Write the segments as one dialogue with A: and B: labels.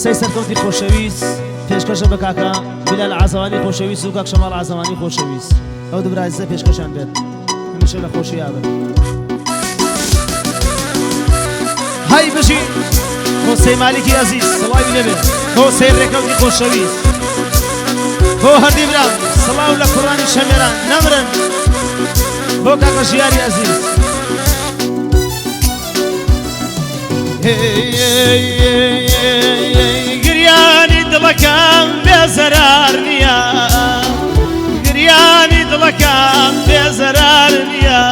A: قسەی سەرکەوتی خۆشەویست پێشکەشە بە کاکە بیلال عەزەوانی خۆشەویست و کاک شەماڵ عەزەوانی خۆشەویست ئەو دوو برایزە پێشکەشیان بێت هەمیشە لە خۆشی یابن هەی بژین حوسێن مالیکی عەزیز سڵاوی لەبێت حوسێن ڕێکەوتی خۆشەویست بۆ هەردی برام سڵاو لە قوڕانی شەمێران نەمرن بۆ کاکە ژیاری عەزیز گریانی دڵەکەم بێزەرار نییە گریانی دڵەکەم بێزەرار نییە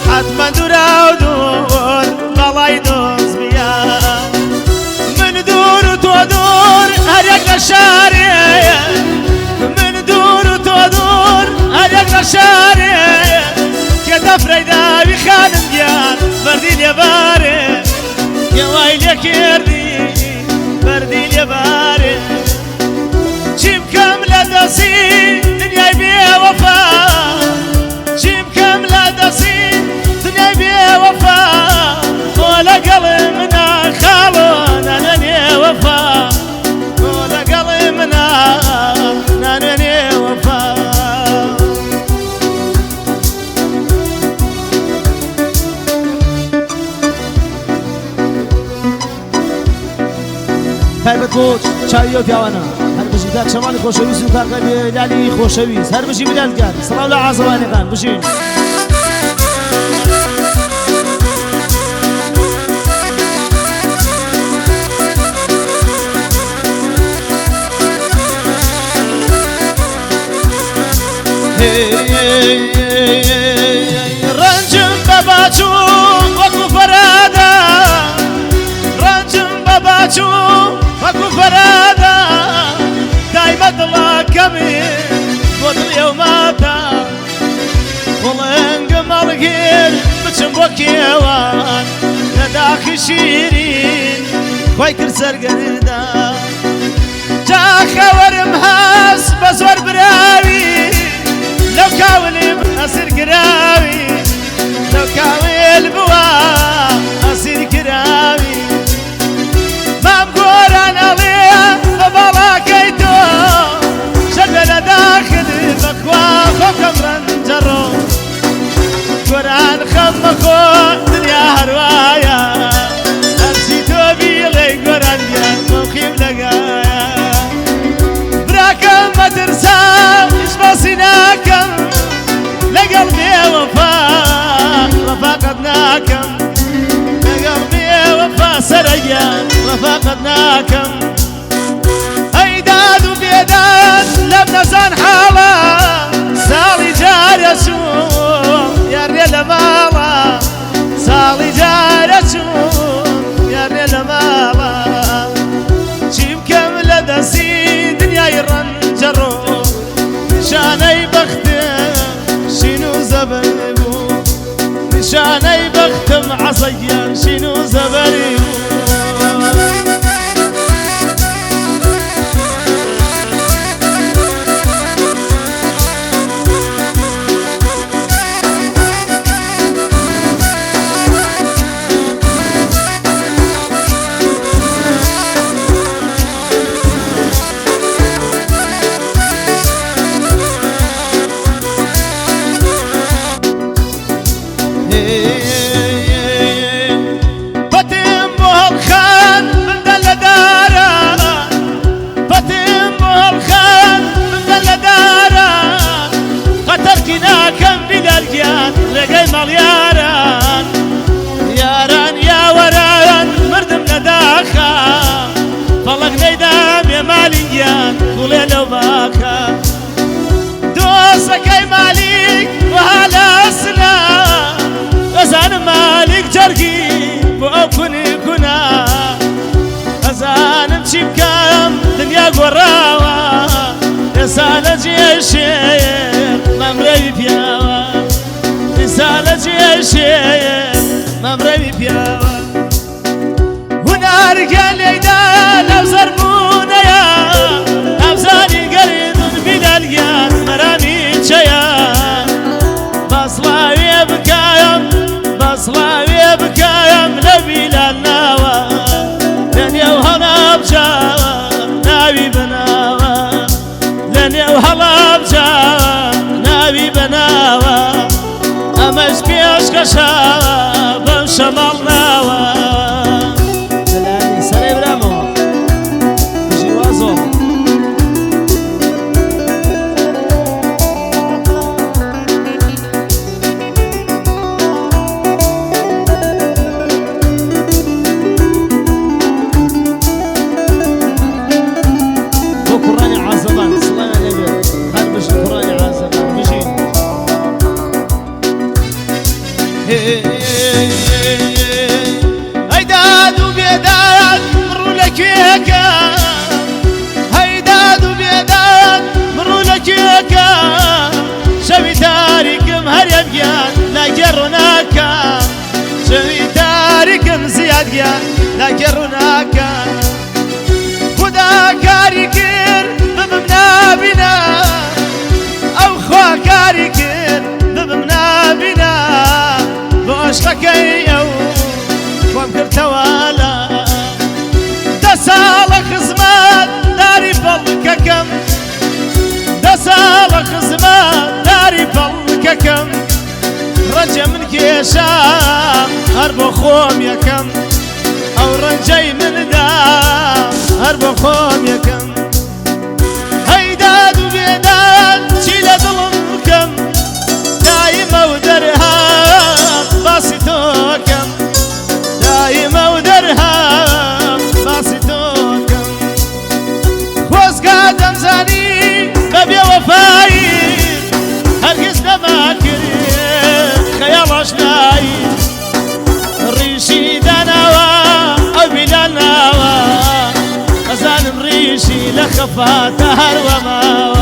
A: حتمە دوورا و دوور بەڵای دۆست بیە من دوور و تۆ دوور هەرێک لە شارێ من دوور و تۆ دوور هەرێک لە شارێ کێ دەفرەی داوی خانم گیان بەردی لێبارێ یوای لێکردی بەردی لێبارێ چی بکەم لە دەستی دنیای بێوەفا چی بکەم لە دەستی دنیای بێوەفا خۆ لەگەڵی منە خاڵۆ نانێنێ وەفا خۆ لەگەڵی منە نانێنێ وەفا تایبەت بۆ چاوی و پیاوانە هەر بژی کاک شەماڵی خۆشەویست و کاکە بیلالی خۆشەویست هەر بژی بیلالگان سڵاو لە عەزەوانیەکان بژین ڕەنجم بە باچوو وەکو فەرادە ڕەنجم بە باچوو وەکو فەرادە دایمە دڵەکەمی بۆ دڵێوماتە وڵێنگم هەڵگیر بچم بۆ کێوان لە داخی شیرین خۆی کرد سەرگەردا جاخەوەرم هەست بە زۆر براوی لەو کاولم ئەسیر کراوی لەو کاول بووە ئەسیر کراوی مام گۆران ئەڵێ بە باڵاکەی تۆ شەربێ لە داخل بەخوا خۆکەم ڕەنجەڕۆ گۆران خەم مەخۆ دنیا هەروایە هەرچی تۆ بیڵێ گۆران گیان مۆقیم لەگایە براکەم مەترسا هیچ باسی ناکەم لەگەڵ بێوەفا ڕەفاقەت ناکەم لەگەڵ بێوەفا سەرەگیان ڕەفاقەت ناکەم ئەی داد و بێداد لەم نەزان حاڵە ساڵی جارە چووم یارێ لە ماڵە ساڵی جارە چووم یارێ لە ماڵە چی بکەم لە دەستی دنیای ڕەنجەڕۆ نیشانەی بەختم شین و زەبەری بوو نیشانەی بەختم عەزەیان شین و زەبەری بوو بەتێم بۆ هەڵخان بندە لە داران بەتێم بۆ هەڵخان بندە لە داران قەتەرکی ناکەم بیلالگیان ڕێگەی ماڵیاران یاران یاوەران مردم لە داخە فەڵەک نەیدامێ مالیگیان گوڵێ لەو باکە دۆزەکەی مالیک وەها لە سنا ئەزانم مالیک جەرگی بۆ ئەو کونی کونا ئەزانم چی بکەم دنیا گۆڕاوە ئێستا لە جێشێک مەمرەوی پیاوە ئێستا لە جێشێک مەمرەوی پیاوە هونارگیان لێیدا لەو زەربوونەیە ئەوزانی گەریدون بیلالگیان مەرامی چەیە بەسڵاوێ بکایم بەسڵاوێ بکایم لە بیلال ناوە دنیا و هەڵابجا ناوي بناوة لني وهلا بجاوة ناوي بناوة أمش بيش كشابة شمال ناوة سلامي سلام برامو بجي وازو هيداد وبيداد مروا لك ياكا هيداد وبيداد مروا لك ياكا شوي تاريكم هريم جان لا جرناكا شوي تاريكم زياد جان لا جرناكا خدا كاريكر بمنا بنا او خوا كاريكر بمنا بنا عشقكي يو وامكر توالا دسالك زمان داري فلك كم دسالك زمان داري فلك كم رجع من كيشام هرب خوم يا كم او رجعي من دام هرب خوم يا كم هيداد وبيداد شيل ظلم كم دايما ودرها باسيتوكم دايما ودرهم باسيتوكم خوز قادم زاني ببيا وفاي هرقز ما كريم خيال اشناي ريشي دناوا او بلاناوا ازان مريشي لخفا تهر وماوا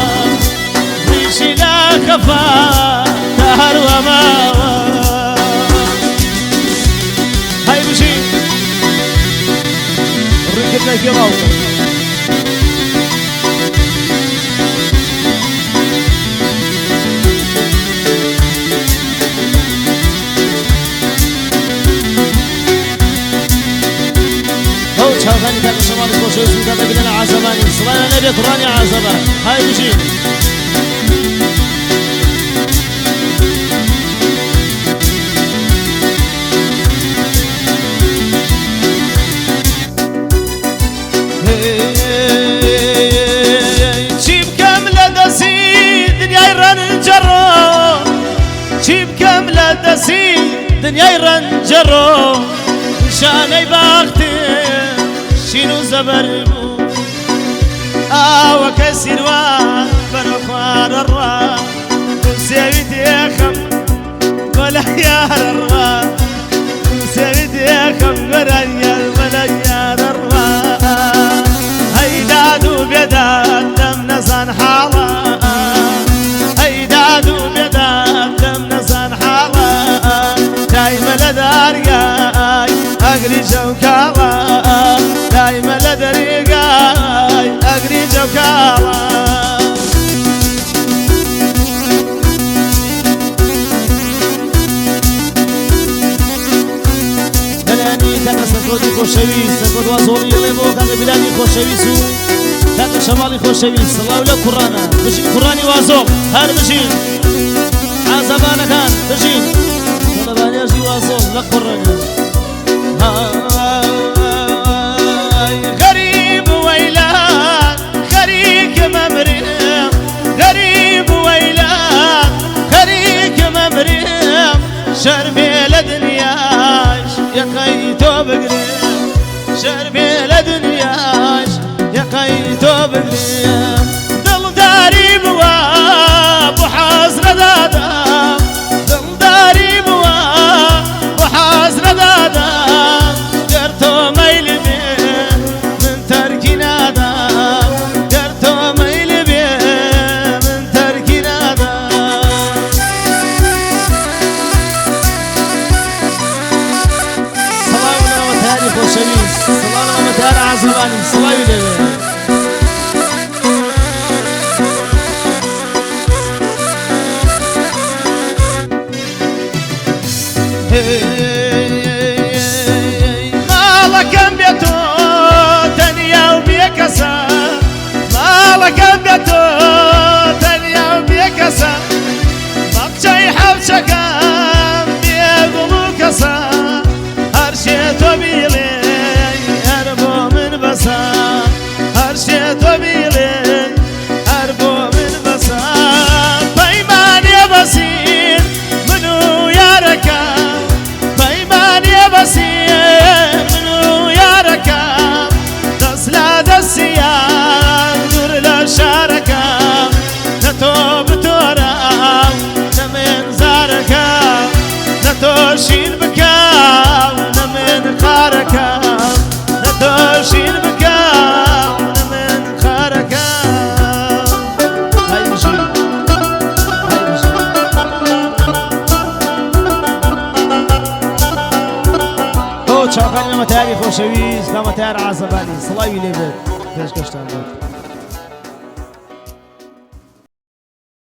A: ريشي لخفا تهر وماوا قلنا جراو هو شغالي كان شمال الكوشوس وكان بدنا عزباني صلاة نبي قراني عزبان هاي بشي جيب كاملة دسي دنيا يرنجرو جيب كاملة دسي دنيا يرنجرو شاني باختي شنو زبربو وكسر وبرفار الرا وسويت يا خم ولا يا الرا وسويت يا خم ولا يا الرا هيداد وبيداد دم نزان حالا هيداد وبيداد دم نزان حالا دايما لدارقاي اقري جوكالا دايما لدارقاي اقري جوكالا كان سكوتي خوشوي سكوت وازولي لبو كان بلادي خوشوي كان شمالي خوشوي الله ولا قرانا بجي قراني وازول هر بجي عزبانا كان بجي طلباني اجي وازول لا قراني غريب ويلان خريك ممريم غريب ويلان خريك ممريم شربي لدنياش يا قيتو بقريم شربي لدنياش يا قيتو بقريم ضل داري بواب وحازر دادا ضل داري بواب وحازر دادا درتو ميل بيه من تركي نادا درتو ميل بيه من تركي نادا صلاة ومتار عزباني صلاة وليه مالك بيتو تنيا وبيكسا ماڵەکەم بێتۆ تەنیا و بێکەسە باخچەی حەوچەکەم بێگوڵ و کەسە هەر شێ تۆ بیڵێ هەر بۆ من بەسە هەر شێ تۆ بیڵێ هەر بۆ من بەسە پەیمانێ بەسین من و یارەکەم پەیمانێ بەسین من و یارەکەم دەست لە دەستیان دوور لە شارەکەم نە تۆ بتۆرەم نە من زارەکەم نە تۆ شین بکەم نە من خارەکەم نە تۆ شین بکەم نە من خارەکەم های بژی های بژی ئەو چاوەکانی نەمەتیاری خۆشەویست نەمەتیار عازەبانی سڵاوی لێ بێت پێشکەشتان بێت